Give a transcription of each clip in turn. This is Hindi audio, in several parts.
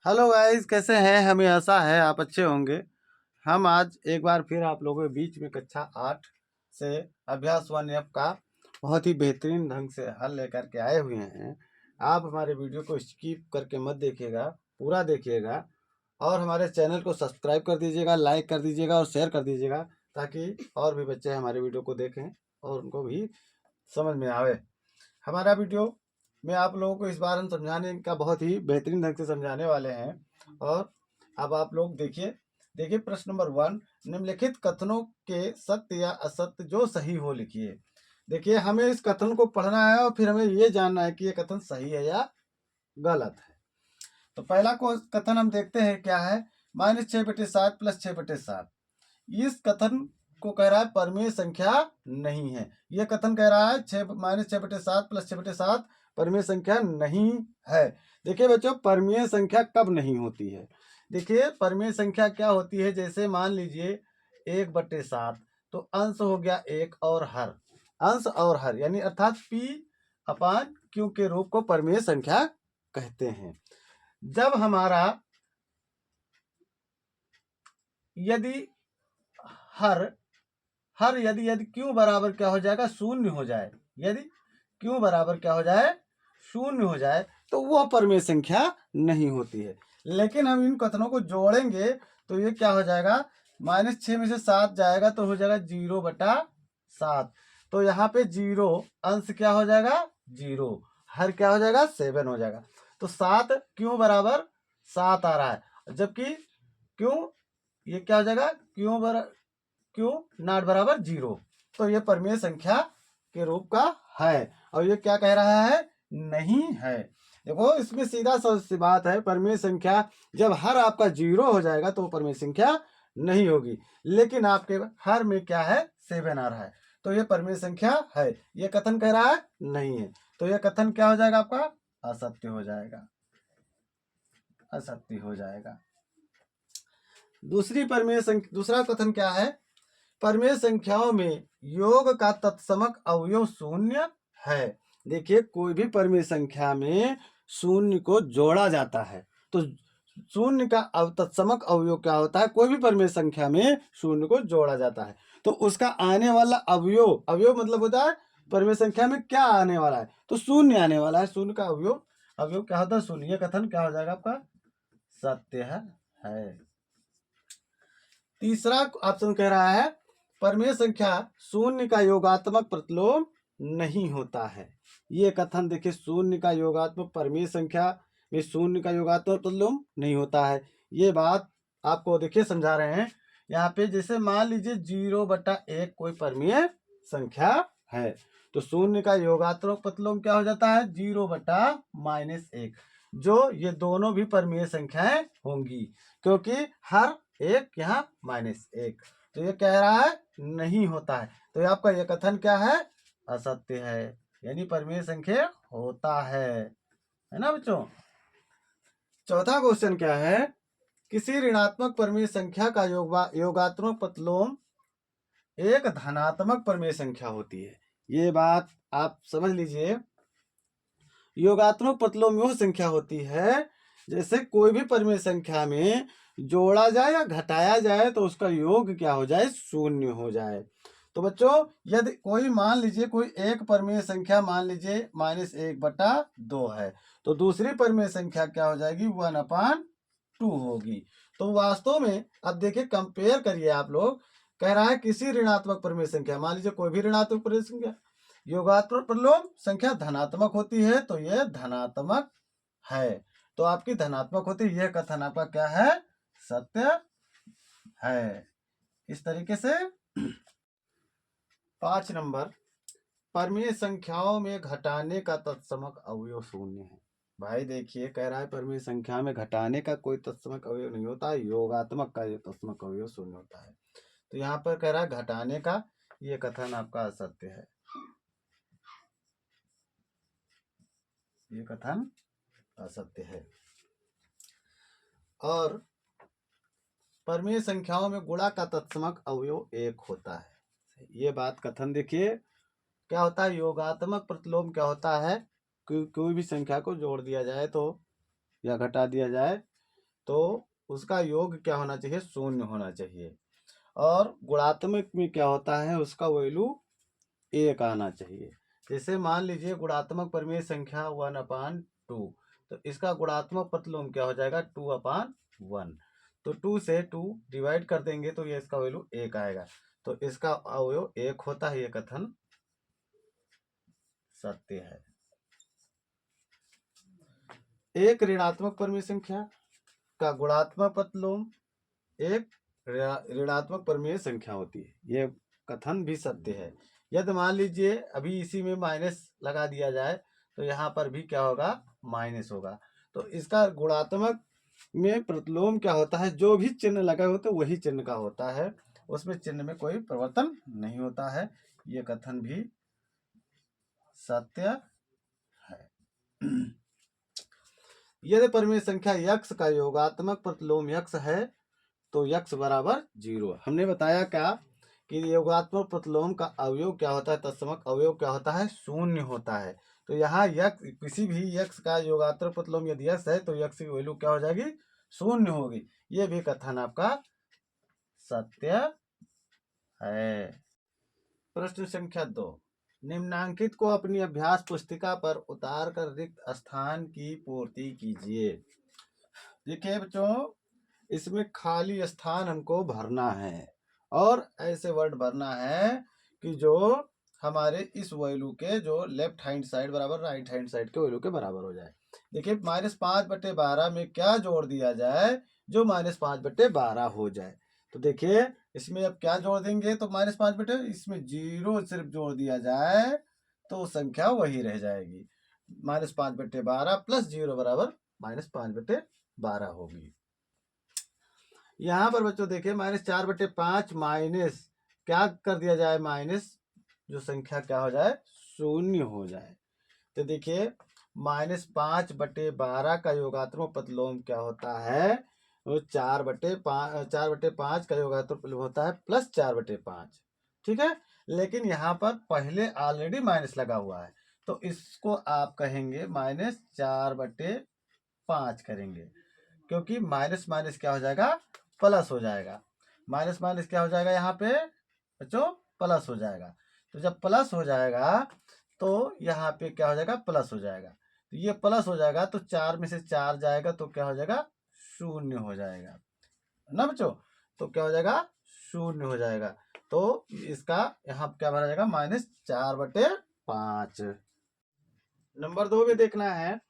हेलो गाइस, कैसे हैं? हमें आशा है आप अच्छे होंगे। हम आज एक बार फिर आप लोगों के बीच में कक्षा 8 से अभ्यास 1F का बहुत ही बेहतरीन ढंग से हल लेकर के आए हुए हैं। आप हमारे वीडियो को स्किप करके मत देखिएगा, पूरा देखिएगा और हमारे चैनल को सब्सक्राइब कर दीजिएगा, लाइक कर दीजिएगा और शेयर कर दीजिएगा, ताकि और भी बच्चे हमारे वीडियो को देखें और उनको भी समझ में आवे। हमारा वीडियो में आप लोगों को इस बार हम समझाने का बहुत ही बेहतरीन ढंग से समझाने वाले हैं। और अब आप लोग देखिए देखिए प्रश्न नंबर 1, निम्नलिखित कथनों के सत्य या असत्य जो सही हो लिखिए। देखिए, हमें इस कथन को पढ़ना है और फिर हमें ये जानना है कि ये कथन सही है या गलत है। तो पहला को कथन हम देखते हैं क्या है। -6/7 + 6/7 इस कथन को कह रहा है परमेय संख्या नहीं है। यह कथन कह रहा है -6/7 + 6/7 परमेय संख्या नहीं है। देखिए बच्चों, परमेय संख्या कब नहीं होती है? देखिए, परमेय संख्या क्या होती है? जैसे मान लीजिए 1/7, तो अंश हो गया एक और हर। अंश और हर यानी अर्थात P/Q के रूप को परमेय संख्या कहते हैं। जब हमारा यदि हर हर यदि क्यू बराबर क्या हो जाएगा? शून्य हो जाए। यदि क्यू बराबर क्या हो जाए? शून्य हो जाए, तो वह परमेय संख्या नहीं होती है। लेकिन हम इन कथनों को जोड़ेंगे तो ये क्या हो जाएगा? -6 में से 7 जाएगा तो हो जाएगा 0/7। तो यहाँ पे 0 अंश क्या हो जाएगा? 0। हर क्या हो जाएगा? 7 हो जाएगा। तो 7 क्यों बराबर 7 आ रहा है, जबकि क्यों ये क्या हो जाएगा? क्यों नॉट बराबर 0। तो ये परमेय संख्या के रूप का है। और ये क्या कह रहा है? नहीं है। देखो, इसमें सीधा सी बात है, परमेय संख्या जब हर आपका 0 हो जाएगा तो परमेय संख्या नहीं होगी। लेकिन आपके हर में क्या है? 7 आ रहा है, तो ये परमेय संख्या है। ये कथन कह रहा है नहीं है, तो ये कथन क्या हो जाएगा? आपका असत्य हो जाएगा, असत्य हो जाएगा। दूसरा कथन क्या है? परमेय संख्याओं में योग का तत्समक अवयव शून्य है। देखिए, कोई भी परमेय संख्या में शून्य को जोड़ा जाता है, तो शून्य का तत्समक अवयव क्या होता है? कोई भी परमेय संख्या में शून्य को जोड़ा जाता है तो उसका आने वाला अवयव, अवयव मतलब होता है परमेय संख्या में क्या आने वाला है? तो शून्य आने वाला है। शून्य का अवयव अवयव क्या होता है? शून्य। यह कथन क्या हो जाएगा? आपका सत्य है। तीसरा ऑप्शन कह रहा है परमेय संख्या शून्य का योगात्मक प्रतिलोम नहीं होता है। ये कथन देखिए, शून्य का योगात्मक परमेय संख्या में शून्य का योगात्मक प्रतिलोम नहीं होता है। ये बात आपको देखिए समझा रहे हैं। यहाँ पे जैसे मान लीजिए 0/1 कोई परमेय संख्या है, तो शून्य का योगात्मक प्रतिलोम क्या हो जाता है? 0/-1। जो ये दोनों भी परमेय संख्याएं होंगी, क्योंकि हर एक यहाँ -1। तो ये कह रहा है नहीं होता है। तो ये आपका ये कथन क्या है? असत्य है, यानी परमेय संख्या होता है ना बच्चों। चौथा क्वेश्चन क्या है? किसी ऋणात्मक परमेय संख्या का योगात्मक प्रतिलोम एक धनात्मक परमेय संख्या होती है। ये बात आप समझ लीजिए। योगात्मक प्रतिलोम वह संख्या होती है जैसे कोई भी परमेय संख्या में जोड़ा जाए या घटाया जाए तो उसका योग क्या हो जाए? शून्य हो जाए। तो बच्चों, यदि कोई मान लीजिए कोई एक परमेय संख्या मान लीजिए -1/2 है, तो दूसरी परमेय संख्या क्या हो जाएगी? 1/2 होगी। तो वास्तव में अब देखिए, कंपेयर करिए आप लोग। कह रहा है किसी ऋणात्मक परमेय संख्या, मान लीजिए कोई भी ऋणात्मक परमेय संख्या, योगात्मक प्रतिलोम संख्या धनात्मक होती है, तो यह धनात्मक है। तो आपकी धनात्मक होती है। यह कथन आपका क्या है? सत्य है। इस तरीके से 5 नंबर, परमेय संख्याओं में घटाने का तत्समक अवयव शून्य है। भाई देखिए, कह रहा है परमेय संख्या में घटाने का कोई तत्समक अवयव नहीं होता, योगात्मक का ये तत्समक अवयव शून्य होता है। तो यहाँ पर कह रहा है घटाने का, ये कथन आपका असत्य है। ये कथन असत्य है। और परमेय संख्याओं में गुणा का तत्समक अवयव 1 होता है। ये बात कथन देखिए क्या होता है? योगात्मक प्रतिलोम क्या होता है? कोई भी संख्या को जोड़ दिया जाए तो या घटा दिया जाए तो उसका योग क्या होना चाहिए, शून्य होना चाहिए। और गुणात्मक में क्या होता है, उसका वैल्यू 1 आना चाहिए। जैसे मान लीजिए गुणात्मक परिमेय संख्या 1/2, तो इसका गुणात्मक प्रतिलोम क्या हो जाएगा, 2/1। तो 2 से 2 डिवाइड कर देंगे तो ये इसका वैल्यू 1 आएगा। तो इसका अवयव 1 होता है, ये कथन सत्य है। एक ऋणात्मक परिमेय संख्या का गुणात्मक प्रतिलोम एक ऋणात्मक परिमेय संख्या होती है, ये कथन भी सत्य है। यदि मान लीजिए अभी इसी में माइनस लगा दिया जाए तो यहाँ पर भी क्या होगा, माइनस होगा। तो इसका गुणात्मक में प्रतिलोम क्या होता है, जो भी चिन्ह लगे होते वही चिन्ह का होता है, उसमें चिन्ह में कोई परिवर्तन नहीं होता है, ये कथन भी सत्य है। यदि परिमेय संख्या यक्स का योगात्मक प्रतिलोम यक्स है तो यक्स बराबर 0। हमने बताया क्या कि योगात्मक प्रतिलोम का अवयव क्या होता है, तत्समक अवयव क्या होता है, शून्य होता है। तो यहाँ यक्स, किसी भी यक्स का योगात्मक प्रतिलोम यदि यक्स है तो यक्स की वैल्यू क्या हो जाएगी, शून्य होगी। ये भी कथन आपका सत्य है। प्रश्न संख्या 2, निम्नांकित को अपनी अभ्यास पुस्तिका पर उतार कर रिक्त स्थान की पूर्ति कीजिए। देखिए बच्चों, इसमें खाली स्थान हमको भरना है और ऐसे वर्ड भरना है कि जो हमारे इस वैल्यू के जो लेफ्ट हैंड साइड बराबर राइट हैंड साइड के वैल्यू के बराबर हो जाए। देखिए -5/12 में क्या जोड़ दिया जाए जो -5/12 हो जाए। तो देखिए इसमें अब क्या जोड़ देंगे, तो -5 इसमें 0 सिर्फ जोड़ दिया जाए तो संख्या वही रह जाएगी। -5/12 प्लस 0 बराबर -5/12 होगी। यहाँ पर बच्चों देखिए -4/5 माइनस क्या कर दिया जाए, माइनस जो संख्या क्या हो जाए, शून्य हो जाए। तो देखिए -5/12 का योगात्मक प्रतिलोम क्या होता है, वो 4/5 का योगात्मक प्रतिलोम होता है प्लस 4/5। ठीक है, लेकिन यहाँ पर पहले ऑलरेडी माइनस लगा हुआ है तो इसको आप कहेंगे -4/5 करेंगे, क्योंकि माइनस माइनस क्या हो जाएगा, प्लस हो जाएगा। माइनस माइनस क्या हो जाएगा, यहाँ पे बच्चों प्लस हो जाएगा। तो जब प्लस हो जाएगा तो यहाँ पे क्या हो जाएगा, प्लस हो जाएगा। तो ये प्लस हो जाएगा तो 4 में से 4 जाएगा तो क्या हो जाएगा, शून्य हो जाएगा ना बच्चों। तो क्या हो जाएगा, शून्य हो जाएगा। तो इसका यहाँ क्या भरा जाएगा, -4/5। नंबर 2 में देखना है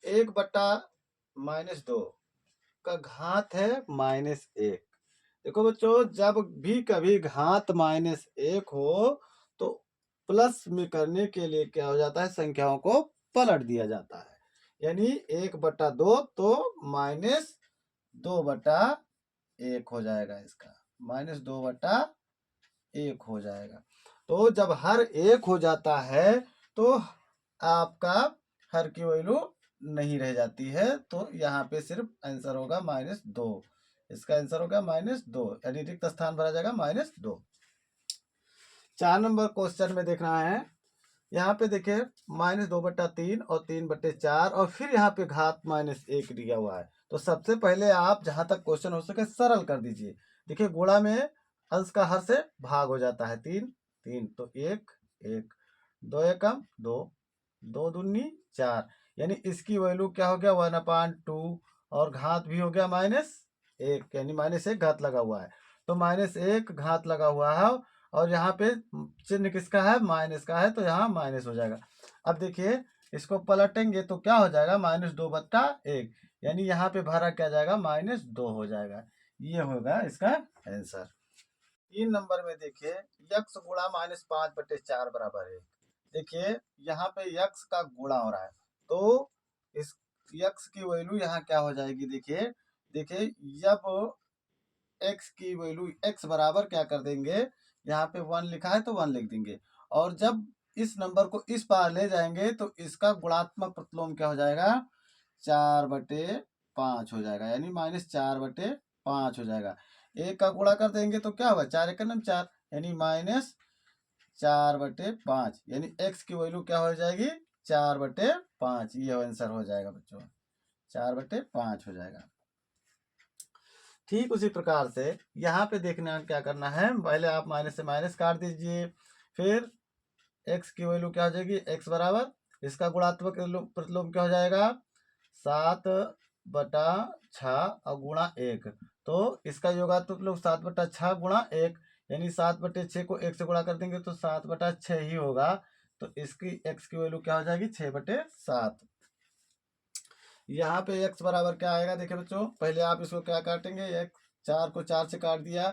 1/-2 का घात है -1। देखो बच्चों, जब भी कभी घात -1 हो तो प्लस में करने के लिए क्या हो जाता है, संख्याओं को पलट दिया जाता है। यानी 1/2 तो -2/1 हो जाएगा, इसका -2/1 हो जाएगा। तो जब हर एक हो जाता है तो आपका हर की वैल्यू नहीं रह जाती है, तो यहाँ पे सिर्फ आंसर होगा -2। इसका आंसर होगा -2, यानी रिक्त स्थान भरा जाएगा -2। 4 नंबर क्वेश्चन में देखना है, यहाँ पे देखिए -2/3 और 3/4 और फिर यहाँ पे घात -1 दिया हुआ है। तो सबसे पहले आप जहां तक क्वेश्चन हो सके सरल कर दीजिए। देखिए गुणा में अंश का हर से भाग हो जाता है, 3 तो 1 1, 2 एकम 2, 2 दूनी 4, यानी इसकी वैल्यू क्या हो गया 1/2 और घात भी हो गया -1, यानी -1 घात लगा हुआ है। तो -1 घात लगा हुआ है और यहाँ पे चिन्ह किसका है, माइनस का है, तो यहाँ माइनस हो जाएगा। अब देखिए इसको पलटेंगे तो क्या हो जाएगा, -2/1, यानी यहाँ पे भरा क्या जाएगा, -2 हो जाएगा। ये होगा इसका आंसर। 3 नंबर में देखिए यक्स गुणा -5/4 बराबर है। देखिए यहाँ पे यक्स का गुणा हो रहा है तो इस यक्स की वैल्यू यहाँ क्या हो जाएगी, देखिए देखिए जब एक्स की वैल्यू एक्स बराबर क्या कर देंगे, यहाँ पे 1 लिखा है तो 1 लिख देंगे, और जब इस नंबर को इस पार ले जाएंगे तो इसका गुणात्मक प्रतिलोम क्या हो जाएगा, 4/5 हो जाएगा, यानी -4/5 हो जाएगा। एक का गुणा कर देंगे तो क्या होगा, 4 × 4 यानी -4/5, यानी एक्स की वैल्यू क्या हो जाएगी, 4/5। ये आंसर हो जाएगा बच्चों, 4/5 हो जाएगा। ठीक उसी प्रकार से यहाँ पे देखना क्या करना है, पहले आप माइनस से माइनस काट दीजिए, फिर x की वैल्यू क्या हो जाएगी, x बराबर इसका गुणात्मक प्रतिलोम क्या हो जाएगा, 7/6 और गुणा 1। तो इसका योगात्मक लोग 7/6 गुणा 1, यानी 7/6 को 1 से गुणा कर देंगे तो 7/6 ही होगा। तो इसकी x की वैल्यू क्या हो जाएगी, 6/7। यहाँ पे x बराबर क्या आएगा, देखिए बच्चों पहले आप इसको क्या काटेंगे, x 4 को 4 से काट दिया,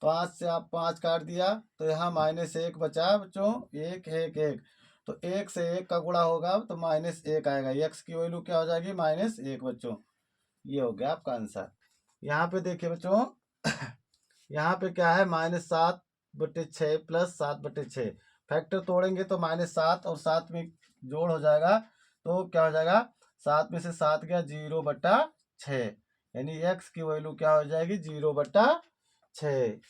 5 से आप 5 काट दिया, तो यहाँ -1 बचा बच्चों, 1 1 1। तो 1 से 1 का गुणा होगा तो -1 आएगा, x की वैल्यू क्या हो जाएगी, -1 बच्चों। ये हो गया आपका आंसर। यहाँ पे देखिए बच्चों यहाँ पे क्या है, -7/6 प्लस 7/6, फैक्टर तोड़ेंगे तो -7 और 7 में जोड़ हो जाएगा, तो क्या हो जाएगा, 7 में से 7 गया, 0/6, यानी x की वैल्यू क्या हो जाएगी, 0/6।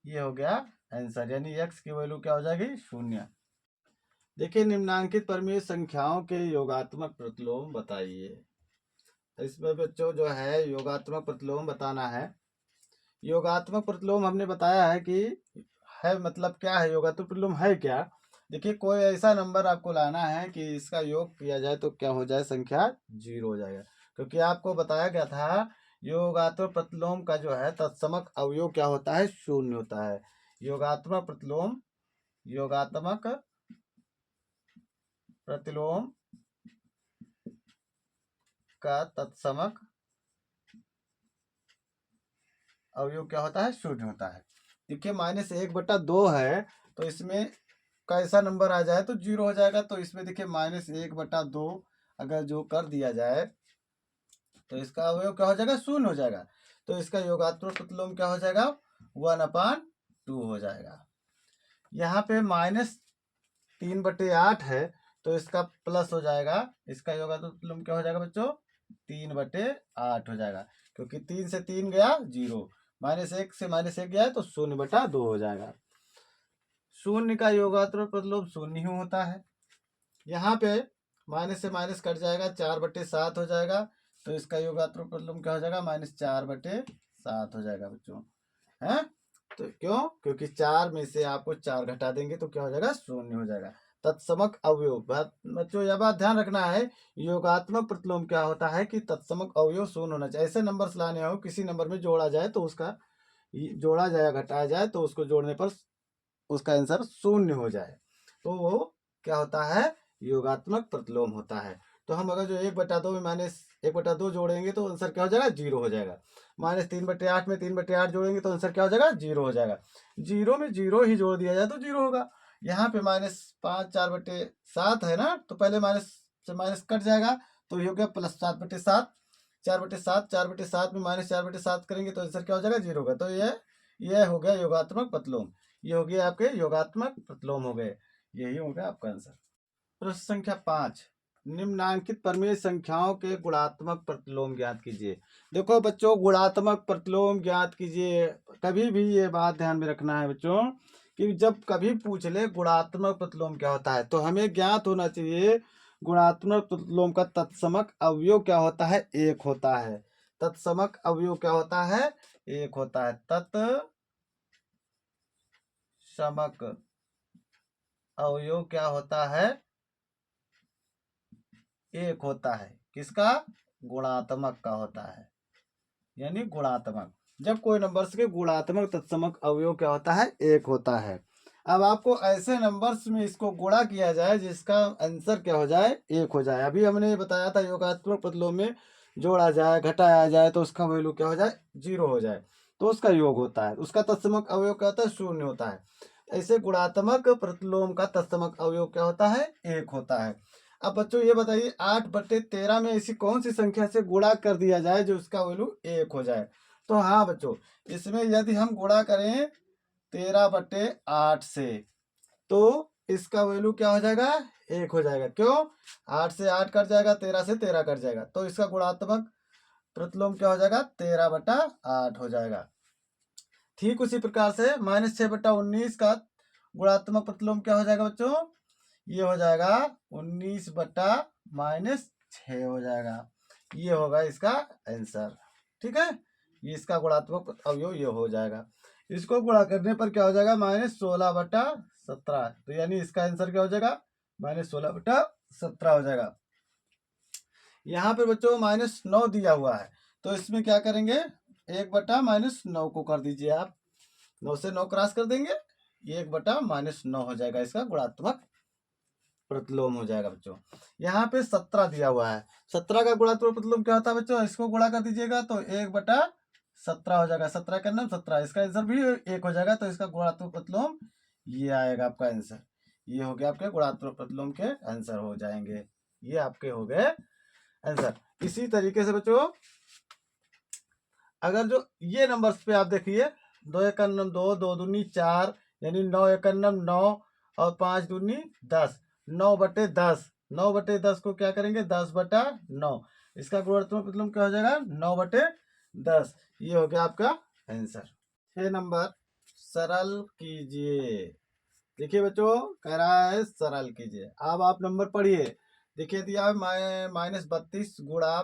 ये हो गया आंसर, यानी x की वैल्यू क्या हो जाएगी, 0। देखिए निम्नांकित परिमेय संख्याओं के योगात्मक प्रतिलोम बताइए। इसमें बच्चों जो है योगात्मक प्रतिलोम बताना है। योगात्मक प्रतिलोम हमने बताया है कि है, मतलब क्या है योगात्मक प्रतिलोम है क्या। देखिए कोई ऐसा नंबर आपको लाना है कि इसका योग किया जाए तो क्या हो जाए, संख्या 0 हो जाएगा। क्योंकि आपको बताया गया था योगात्मक प्रतिलोम का जो है तत्समक अवयव क्या होता है, 0 होता है। योगात्मक प्रतिलोम का तत्समक अवयव क्या होता है, 0 होता है। देखिए -1/2 है, तो इसमें कैसा नंबर आ जाए तो 0 हो जाएगा। तो इसमें देखिए -1/2 अगर जो कर दिया जाए तो इसका अवयव क्या हो जाएगा, 0 हो जाएगा। तो इसका योगात्मक प्रतिलोम क्या हो जाएगा, 1/2 हो जाएगा। यहाँ पे -3/8 है, तो इसका प्लस हो जाएगा, इसका योगात्मक प्रतिलोम क्या हो जाएगा बच्चों, 3/8 हो जाएगा। क्योंकि 3 से 3 गया 0, -1 से -1 गया तो 0/2 हो जाएगा। 0 का योगात्मक प्रतिलोम 0 ही होता है। यहाँ पे माइनस से माइनस कट जाएगा, 4/7 हो जाएगा। तो इसका योगात्मक प्रतिलोम क्या हो जाएगा, -4/7 हो जाएगा बच्चों, है। तो क्यों, क्योंकि 4 में से आपको 4 घटा देंगे तो क्या हो जाएगा, 0 हो जाएगा। तत्समक अवयव, बच्चों यह बात ध्यान रखना है, योगात्मक प्रतिलोम क्या होता है कि तत्समक अवयव 0 होना चाहिए। ऐसे नंबर लाने हो, किसी नंबर में जोड़ा जाए तो उसका जोड़ा जाए, घटाया जाए तो उसको जोड़ने पर उसका आंसर 0 हो जाए, तो वो क्या होता है, योगात्मक प्रतिलोम होता है। तो हम अगर जो 1/2 में -1/2 जोड़ेंगे तो आंसर क्या हो जाएगा, 0 हो जाएगा। -3/8 में 3/8 जोड़ेंगे तो आंसर क्या हो जाएगा, 0 हो जाएगा। 0 में 0 ही जोड़ दिया जाए तो 0 होगा। यहाँ पे -5 4/7 है ना, तो पहले माइनस से माइनस कट जाएगा, तो ये हो गया +7/7। 4/7 में -4/7 करेंगे तो आंसर क्या हो जाएगा, 0 होगा। तो ये हो गया योगात्मक प्रतिलोम, ये हो गया आपके योगात्मक प्रतिलोम हो गए, यही हो गया आपका आंसर। प्रश्न संख्या 5, निम्नांकित परिमेय संख्याओं के गुणात्मक प्रतिलोम ज्ञात कीजिए। देखो बच्चों, गुणात्मक प्रतिलोम ज्ञात कीजिए, कभी भी ये बात ध्यान में रखना है बच्चों कि जब कभी पूछ ले गुणात्मक प्रतिलोम क्या होता है तो हमें ज्ञात होना चाहिए गुणात्मक प्रतिलोम का तत्समक अवयव क्या होता है, 1 होता है। तत्समक अवयव क्या होता है, 1 होता है। तत्समक अवयव क्या होता है, 1 होता है। किसका, गुणात्मक का होता है, यानी गुणात्मक। जब कोई नंबर्स के गुणात्मक तत्समक अवयव क्या होता है, 1 होता है। अब आपको ऐसे नंबर्स में इसको गुणा किया जाए जिसका आंसर क्या हो जाए, 1 हो जाए। अभी हमने बताया था योगात्मक प्रतिलोम में जोड़ा जाए, घटाया जाए तो उसका वैल्यू क्या हो जाए, 0 हो जाए, तो उसका योग होता है। उसका तत्समक अवयव क्या होता है, 0 होता है। ऐसे गुणात्मक प्रतिलोम का तत्समक अवयव क्या होता है, 1 होता है। अब बच्चों ये बताइए 8/13 में ऐसी कौन सी संख्या से गुणा कर दिया जाए जो उसका वैल्यू 1 हो जाए। तो हाँ बच्चों, इसमें यदि हम गुणा करें 13/8 से तो इसका वैल्यू क्या हो जाएगा, 1 हो जाएगा। क्यों, 8 से 8 कट जाएगा, 13 से 13 कट जाएगा, तो इसका गुणात्मक प्रतिलोम क्या हो जाएगा, 13/8 हो जाएगा। ठीक उसी प्रकार से -6/19 का गुणात्मक प्रतिलोम क्या हो जाएगा बच्चों, ये हो जाएगा 19/-6 हो जाएगा। ये होगा इसका आंसर, ठीक है। ये इसका गुणात्मक अवयव ये हो जाएगा। इसको गुणा करने पर क्या हो जाएगा, -16/17। तो यानी इसका आंसर क्या हो जाएगा, -16/17 हो जाएगा। यहाँ पे बच्चों -9 दिया हुआ है, तो इसमें क्या करेंगे, 1/-9 को कर दीजिए आप, 9 से 9 क्रॉस कर देंगे, 1/-9 हो जाएगा, इसका गुणात्मक प्रतिलोम हो जाएगा बच्चों। यहाँ पे 17 दिया हुआ है, 17 का गुणात्मक प्रतिलोम क्या होता है बच्चों, इसको गुणा कर दीजिएगा तो 1/17 हो जाएगा, 17 का नाम 17, इसका आंसर भी 1 हो जाएगा, तो इसका गुणात्मक प्रतिलोम ये आएगा आपका आंसर। ये हो गया आपके गुणात्मक प्रतिलोम के आंसर हो जाएंगे, ये आपके हो गए आंसर। इसी तरीके से बच्चों अगर जो ये नंबर्स पे आप देखिए, 2 एकम 2, 2 दूनी 4, यानी 9 एकम 9 और 5 दूनी 10, 9/10, 9/10 को क्या करेंगे, 10/9, इसका गुणात्मक प्रतिलोम क्या हो जाएगा, 9/10। ये हो गया आपका आंसर। 6 नंबर, सरल कीजिए। देखिए बच्चों कह रहा है सरल कीजिए। अब आप नंबर पढ़िए, देखिए दिया -32 गुणा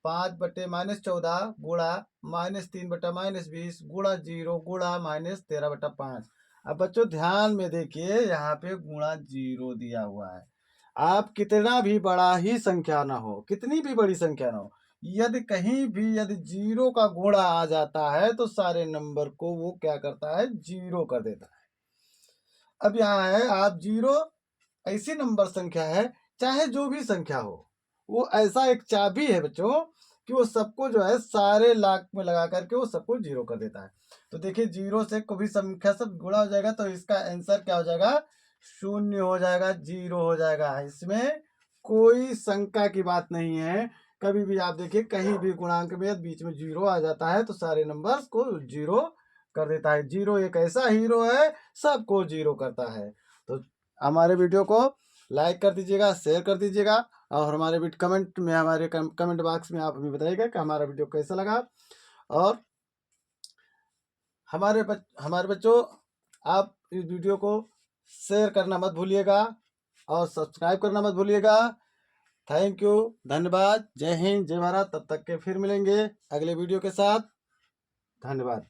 5/-14 गुणा -3/-20 गुणा 0 गुणा -13/5। अब बच्चों ध्यान में देखिए, यहाँ पे गुणा 0 दिया हुआ है। आप कितना भी बड़ा ही संख्या ना हो, कितनी भी बड़ी संख्या ना हो, यदि कहीं भी यदि 0 का गुणा आ जाता है तो सारे नंबर को वो क्या करता है, 0 कर देता है। अब यहाँ है आप 0 ऐसी नंबर संख्या है, चाहे जो भी संख्या हो, वो ऐसा एक चाबी है बच्चों कि वो सबको जो है सारे लाख में लगा करके वो सबको 0 कर देता है। तो देखिए 0 से कोई भी संख्या सब गुणा हो जाएगा, तो इसका आंसर क्या हो जाएगा, 0 हो जाएगा, 0 हो जाएगा। इसमें कोई शंका की बात नहीं है। कभी भी आप देखिए कहीं भी गुणांक में बीच में 0 आ जाता है तो सारे नंबर्स को 0 कर देता है। 0 एक ऐसा हीरो है, सबको 0 करता है। तो हमारे वीडियो को लाइक कर दीजिएगा, शेयर कर दीजिएगा, और हमारे कमेंट में, हमारे कमेंट बॉक्स में आप हमें बताइएगा कि हमारा वीडियो कैसा लगा। और हमारे बच्चों, आप इस वीडियो को शेयर करना मत भूलिएगा और सब्सक्राइब करना मत भूलिएगा। थैंक यू, धन्यवाद। जय हिंद, जय भारत। तब तक के फिर मिलेंगे अगले वीडियो के साथ। धन्यवाद।